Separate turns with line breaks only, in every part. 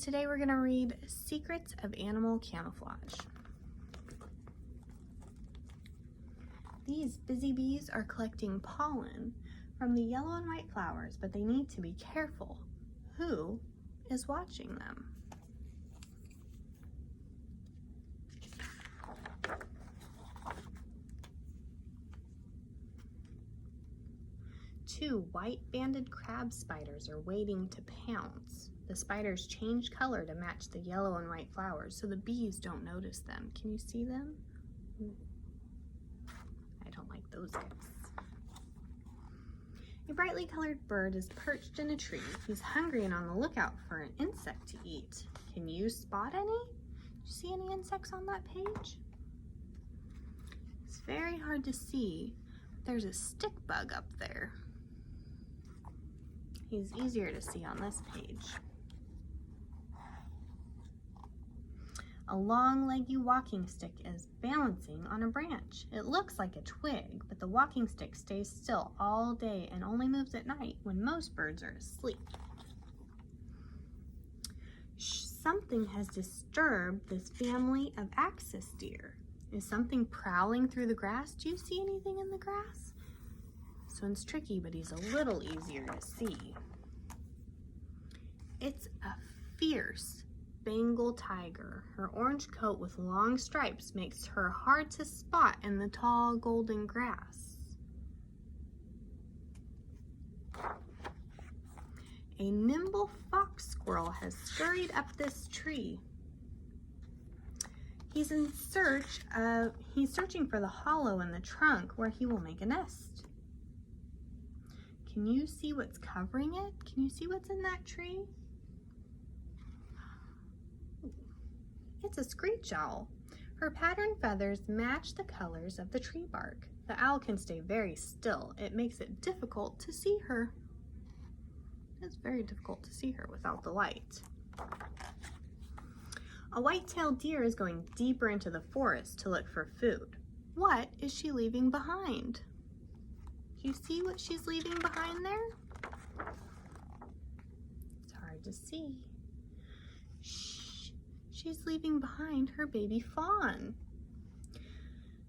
Today we're going to read Secrets of Animal Camouflage. These busy bees are collecting pollen from the yellow and white flowers, but they need to be careful. Who is watching them? Two white-banded crab spiders are waiting to pounce. The spiders change color to match the yellow and white flowers so the bees don't notice them. Can you see them? I don't like those guys. A brightly colored bird is perched in a tree. He's hungry and on the lookout for an insect to eat. Can you spot any? Do you see any insects on that page? It's very hard to see. There's a stick bug up there. He's easier to see on this page. A long, leggy walking stick is balancing on a branch. It looks like a twig, but the walking stick stays still all day and only moves at night when most birds are asleep. Something has disturbed this family of axis deer. Is something prowling through the grass? Do you see anything in the grass? This one's tricky, but he's a little easier to see. It's a fierce Bengal tiger. Her orange coat with long stripes makes her hard to spot in the tall golden grass. A nimble fox squirrel has scurried up this tree. He's searching for the hollow in the trunk where he will make a nest. Can you see what's covering it? Can you see what's in that tree? It's a screech owl. Her patterned feathers match the colors of the tree bark. The owl can stay very still. It makes it difficult to see her. It's very difficult to see her without the light. A white-tailed deer is going deeper into the forest to look for food. What is she leaving behind? Do you see what she's leaving behind there? It's hard to see. She's leaving behind her baby fawn.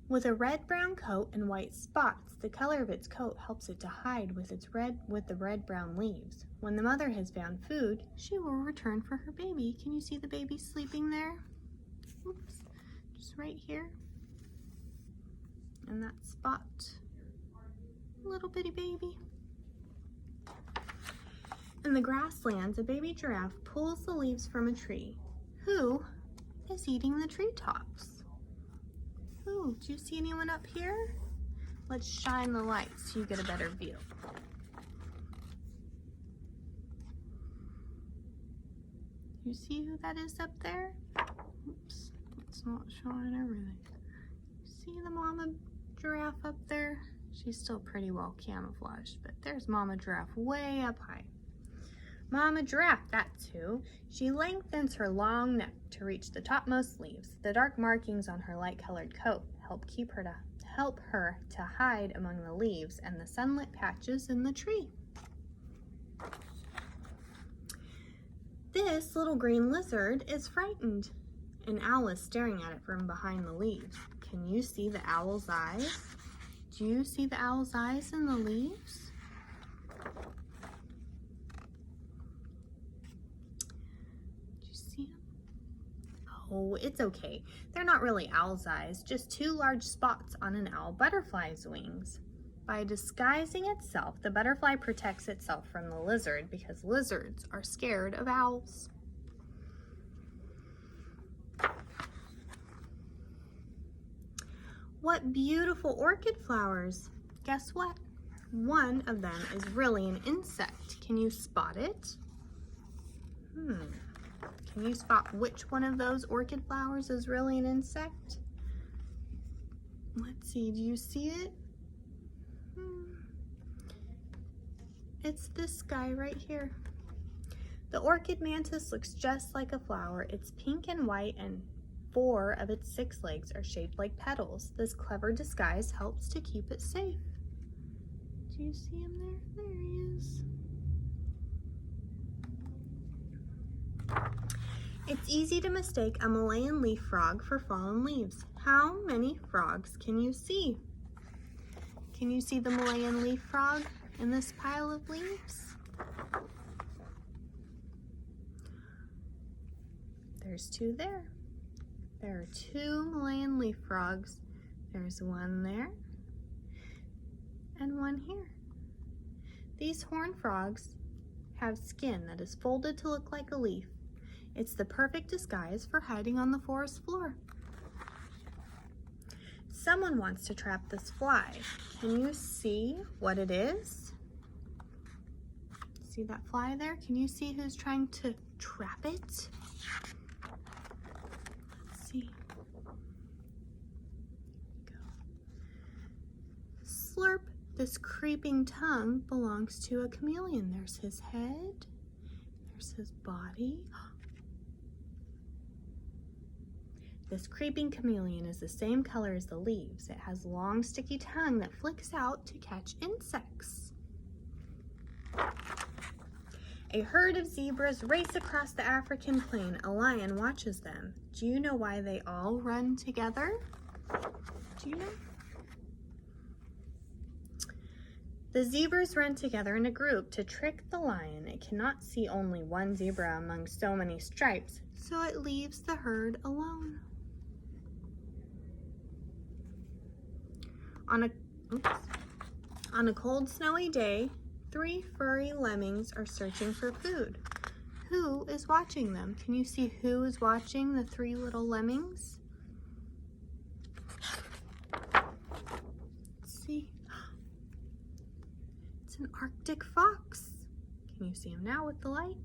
With a red-brown coat and white spots, the color of its coat helps it to hide with the red-brown leaves. When the mother has found food, she will return for her baby. Can you see the baby sleeping there? Oops, just right here. In that spot. Little bitty baby. In the grasslands, a baby giraffe pulls the leaves from a tree. Who is eating the treetops? Ooh, do you see anyone up here? Let's shine the light so you get a better view. You see who that is up there? Oops, it's not showing everything. See the mama giraffe up there? She's still pretty well camouflaged, but there's Mama Giraffe way up high. Mama Giraffe, that's who. She lengthens her long neck to reach the topmost leaves. The dark markings on her light-colored coat help her to hide among the leaves and the sunlit patches in the tree. This little green lizard is frightened. An owl is staring at it from behind the leaves. Can you see the owl's eyes? Do you see the owl's eyes in the leaves? Oh, it's okay. They're not really owl's eyes, just two large spots on an owl butterfly's wings. By disguising itself, the butterfly protects itself from the lizard because lizards are scared of owls. What beautiful orchid flowers! Guess what? One of them is really an insect. Can you spot it? Can you spot which one of those orchid flowers is really an insect? Let's see, do you see it? It's this guy right here. The orchid mantis looks just like a flower. It's pink and white and 4 of its 6 legs are shaped like petals. This clever disguise helps to keep it safe. Do you see him there? There he is. It's easy to mistake a Malayan leaf frog for fallen leaves. How many frogs can you see? Can you see the Malayan leaf frog in this pile of leaves? There's two there. There are two Malayan leaf frogs. There's one there and one here. These horned frogs have skin that is folded to look like a leaf. It's the perfect disguise for hiding on the forest floor. Someone wants to trap this fly. Can you see what it is? See that fly there? Can you see who's trying to trap it? Let's see. Go. Slurp. This creeping tongue belongs to a chameleon. There's his head. There's his body. This creeping chameleon is the same color as the leaves. It has a long, sticky tongue that flicks out to catch insects. A herd of zebras race across the African plain. A lion watches them. Do you know why they all run together? Do you know? The zebras run together in a group to trick the lion. It cannot see only one zebra among so many stripes, so it leaves the herd alone. On a cold, snowy day, 3 furry lemmings are searching for food. Who is watching them? Can you see who is watching the 3 little lemmings? Let's see. It's an Arctic fox. Can you see him now with the light?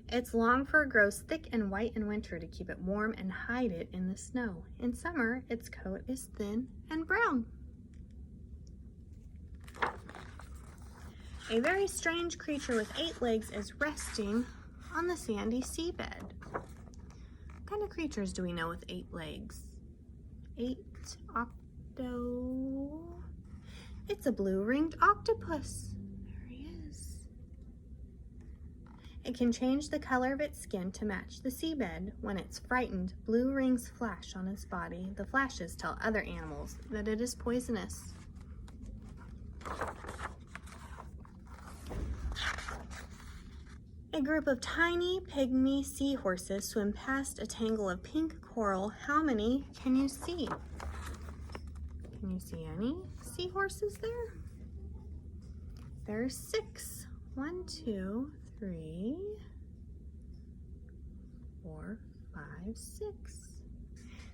Its long fur grows thick and white in winter to keep it warm and hide it in the snow. In summer, its coat is thin and brown. A very strange creature with 8 legs is resting on the sandy seabed. What kind of creatures do we know with 8 legs? 8 octo... It's a blue-ringed octopus. There he is. It can change the color of its skin to match the seabed. When it's frightened, blue rings flash on its body. The flashes tell other animals that it is poisonous. A group of tiny pygmy seahorses swim past a tangle of pink coral. How many can you see? Can you see any seahorses there? There's 6. 1, 2, 3, 4, 5, 6.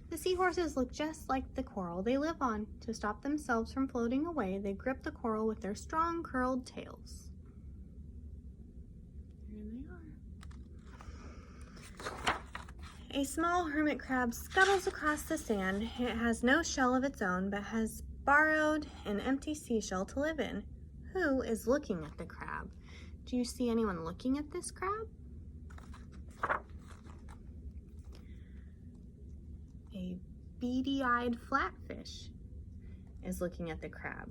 The seahorses look just like the coral they live on. To stop themselves from floating away, they grip the coral with their strong curled tails. There they are. A small hermit crab scuttles across the sand. It has no shell of its own, but has borrowed an empty seashell to live in. Who is looking at the crab? Do you see anyone looking at this crab? A beady-eyed flatfish is looking at the crab.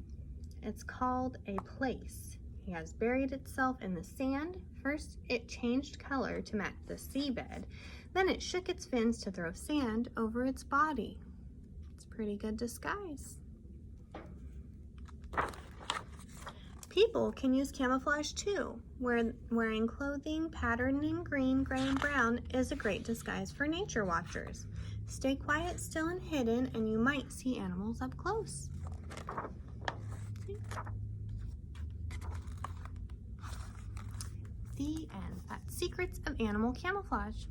It's called a plaice. It has buried itself in the sand. First, it changed color to match the seabed. Then it shook its fins to throw sand over its body. It's a pretty good disguise. People can use camouflage too. Wearing clothing patterned in green, gray, and brown is a great disguise for nature watchers. Stay quiet, still, and hidden, and you might see animals up close. See? The end. That's Secrets of Animal Camouflage.